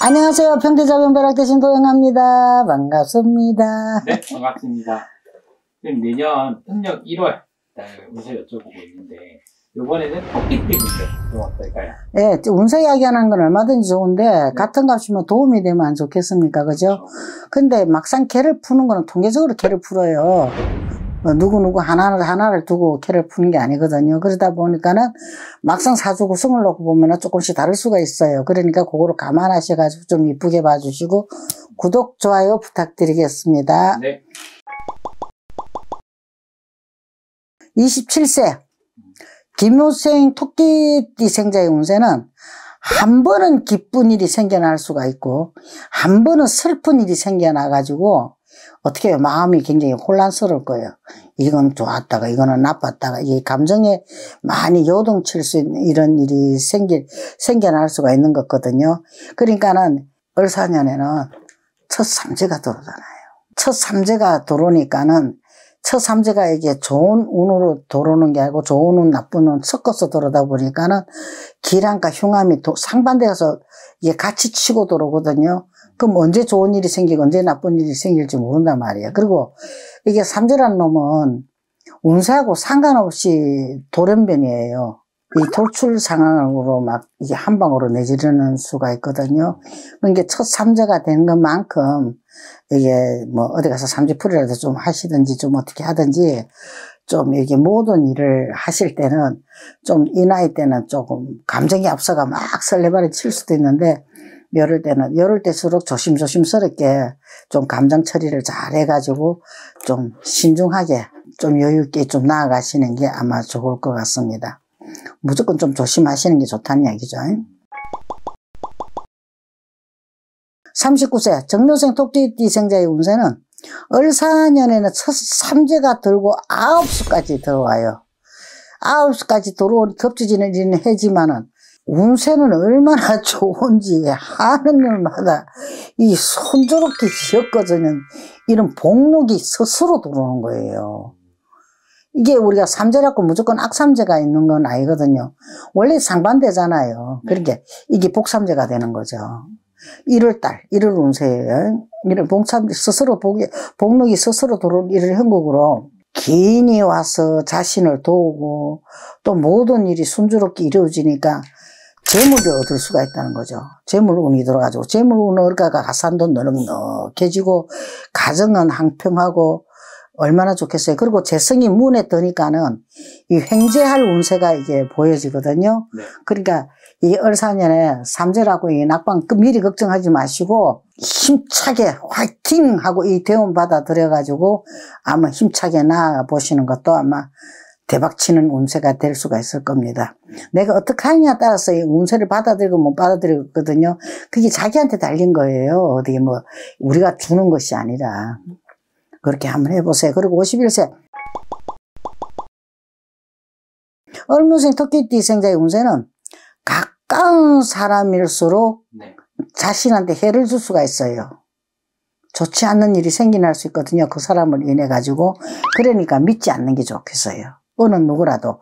안녕하세요. 평대자변벼락 대신 도영합니다. 반갑습니다. 네, 반갑습니다. 그럼 내년 음력 1월 운세 여쭤보고 있는데 이번에는 토끼띠 운세 좀 어떨까요? 네, 운세 이야기하는 건 얼마든지 좋은데 네. 같은 값이면 도움이 되면 안 좋겠습니까? 그죠? 근데 막상 개를 푸는 거는 통계적으로 개를 풀어요. 누구누구 하나를 두고 개를 푸는 게 아니거든요. 그러다 보니까는 막상 사주 구성을 놓고 보면 조금씩 다를 수가 있어요. 그러니까 그거를 감안하셔가지고 좀 이쁘게 봐주시고 구독, 좋아요 부탁드리겠습니다. 네. 27세 김효생 토끼띠 생자의 운세는 한 번은 기쁜 일이 생겨날 수가 있고 한 번은 슬픈 일이 생겨나가지고 어떻게 해요? 마음이 굉장히 혼란스러울 거예요. 이건 좋았다가 이거는 나빴다가 이 감정에 많이 요동칠 수 있는 이런 일이 생겨날 수가 있는 거거든요. 그러니까는 을사년에는 첫 삼재가 들어오잖아요. 첫 삼재가 들어오니까는 첫 삼재가 이게 좋은 운으로 들어오는 게 아니고 좋은 운, 나쁜 운 섞어서 들어오다 보니까는 기량과 흉함이 상반돼서 이게 같이 치고 들어오거든요. 그럼 언제 좋은 일이 생기고 언제 나쁜 일이 생길지 모른단 말이에요. 그리고 이게 삼재라는 놈은 운세하고 상관없이 돌연변이에요. 이 돌출 상황으로 막 이게 한 방으로 내지르는 수가 있거든요. 그러니까 첫 삼재가 된 것만큼 이게 뭐 어디 가서 삼재풀이라도 좀 하시든지 좀 어떻게 하든지 좀 이게 모든 일을 하실 때는 좀 이 나이 때는 조금 감정이 앞서가 막 설레발이 칠 수도 있는데 이럴 때일수록 조심스럽게 좀 감정 처리를 잘 해가지고 좀 신중하게 좀 여유있게 좀 나아가시는 게 아마 좋을 것 같습니다. 무조건 좀 조심하시는 게 좋다는 이야기죠. 39세 정묘생 토끼띠 생자의 운세는 을사년에는 첫 삼재가 들고 9수까지 들어와요. 9수까지 들어오니 겹쳐지는 일은 해지만은 운세는 얼마나 좋은지 하는 날마다 이 손조롭게 엮어지는 이런 복록이 스스로 들어오는 거예요. 이게 우리가 삼재라고 무조건 악삼재가 있는 건 아니거든요. 원래 상반되잖아요. 그러니까 이게 복삼재가 되는 거죠. 1월달, 1월 운세예요. 이런 복삼재 스스로 복록이 스스로 들어오는 이런 형국으로 기인이 와서 자신을 도우고 또 모든 일이 순조롭게 이루어지니까 재물을 얻을 수가 있다는 거죠. 재물운이 들어가지고 재물운 을가가 가산도 넉넉해지고 가정은 항평하고 얼마나 좋겠어요. 그리고 재성이 문에 뜨니까는 이 횡재할 운세가 이게 보여지거든요. 네. 그러니까 이 을사년에 삼재라고 이 낙방 미리 걱정하지 마시고 힘차게 화이팅 하고 이 대원 받아들여가지고 아마 힘차게 나아가 보시는 것도 아마 대박치는 운세가 될 수가 있을 겁니다. 내가 어떻게 하느냐에 따라서 이 운세를 받아들이고 못 받아들이거든요. 그게 자기한테 달린 거예요. 어디 뭐 우리가 주는 것이 아니라. 그렇게 한번 해보세요. 그리고 51세 을묘생 토끼띠 생자의 운세는 가까운 사람일수록 네. 자신한테 해를 줄 수가 있어요. 좋지 않는 일이 생겨날 수 있거든요. 그 사람을 인해 가지고. 그러니까 믿지 않는 게 좋겠어요. 어느 누구라도.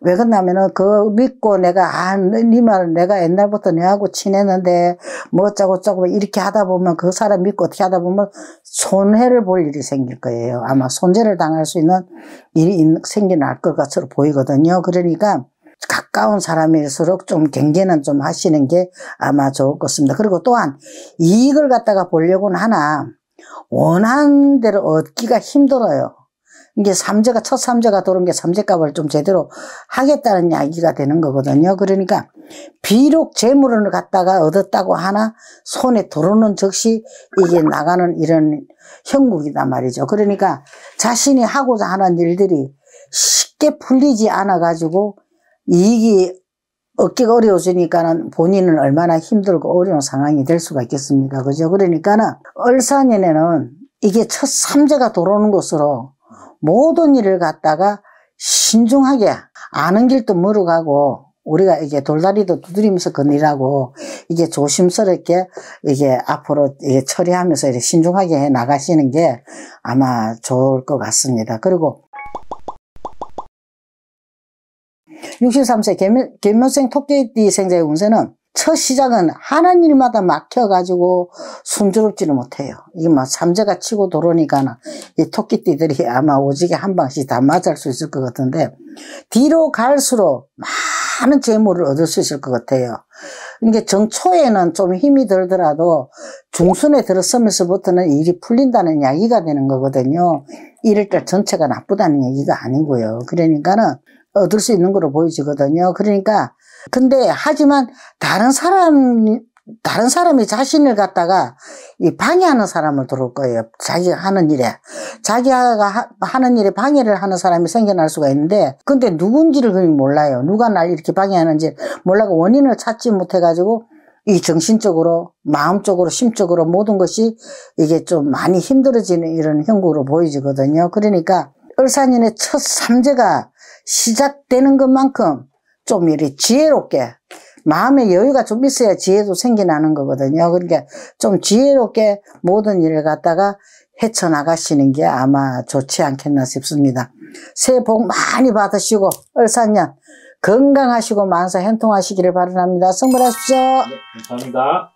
왜 그러냐면은 그 믿고 내가 네 말은 내가 옛날부터 내하고 친했는데 뭐 어쩌고 이렇게 하다 보면 그 사람 믿고 어떻게 하다 보면 손해를 볼 일이 생길 거예요. 아마 손재를 당할 수 있는 일이 생겨날 것 같이 보이거든요. 그러니까 가까운 사람일수록 좀 경계는 좀 하시는 게 아마 좋을 것 같습니다. 그리고 또한 이익을 갖다가 보려고는 하나 원하는 대로 얻기가 힘들어요. 이게 첫 삼재가 들어온 게 삼재값을 좀 제대로 하겠다는 이야기가 되는 거거든요. 그러니까 비록 재물을 갖다가 얻었다고 하나 손에 들어오는 즉시 이게 나가는 이런 형국이단 말이죠. 그러니까 자신이 하고자 하는 일들이 쉽게 풀리지 않아 가지고 이익이 얻기가 어려워지니까는 본인은 얼마나 힘들고 어려운 상황이 될 수가 있겠습니까? 그죠? 그러니까는 을사년에는 이게 첫 삼재가 들어오는 것으로 모든 일을 갖다가 신중하게 아는 길도 멀어가고 우리가 이게 돌다리도 두드리면서 건이라고 이게 조심스럽게 이게 앞으로 이게 처리하면서 이렇게 신중하게 해 나가시는 게 아마 좋을 것 같습니다. 그리고 63세 개묘생 토끼띠 생자의 운세는 첫 시작은 하는 일마다 막혀가지고 순조롭지는 못해요. 이게 막 삼재가 치고 들어오니까 이 토끼띠들이 아마 오지게 한 방씩 다 맞을 수 있을 것 같은데, 뒤로 갈수록 많은 재물을 얻을 수 있을 것 같아요. 그러니까 정초에는 좀 힘이 들더라도 중순에 들어서면서부터는 일이 풀린다는 이야기가 되는 거거든요. 이럴 때 전체가 나쁘다는 얘기가 아니고요. 그러니까는 얻을 수 있는 거로 보여지거든요. 그러니까 근데 하지만 다른 사람이 자신을 갖다가 이 방해하는 사람을 들어올 거예요. 자기가 하는 일에 하는 일에 방해를 하는 사람이 생겨날 수가 있는데, 근데 누군지를 그냥 몰라요. 누가 날 이렇게 방해하는지 몰라고 원인을 찾지 못해가지고 이 정신적으로, 마음적으로, 심적으로 모든 것이 이게 좀 많이 힘들어지는 이런 형국으로 보여지거든요. 그러니까 을사년의 첫 삼재가 시작되는 것만큼 좀 이렇게 지혜롭게, 마음의 여유가 좀 있어야 지혜도 생겨나는 거거든요. 그러니까 좀 지혜롭게 모든 일을 갖다가 헤쳐나가시는 게 아마 좋지 않겠나 싶습니다. 새해 복 많이 받으시고 을사년 건강하시고 만사 형통하시기를 바랍니다. 성불하십시오. 네, 감사합니다.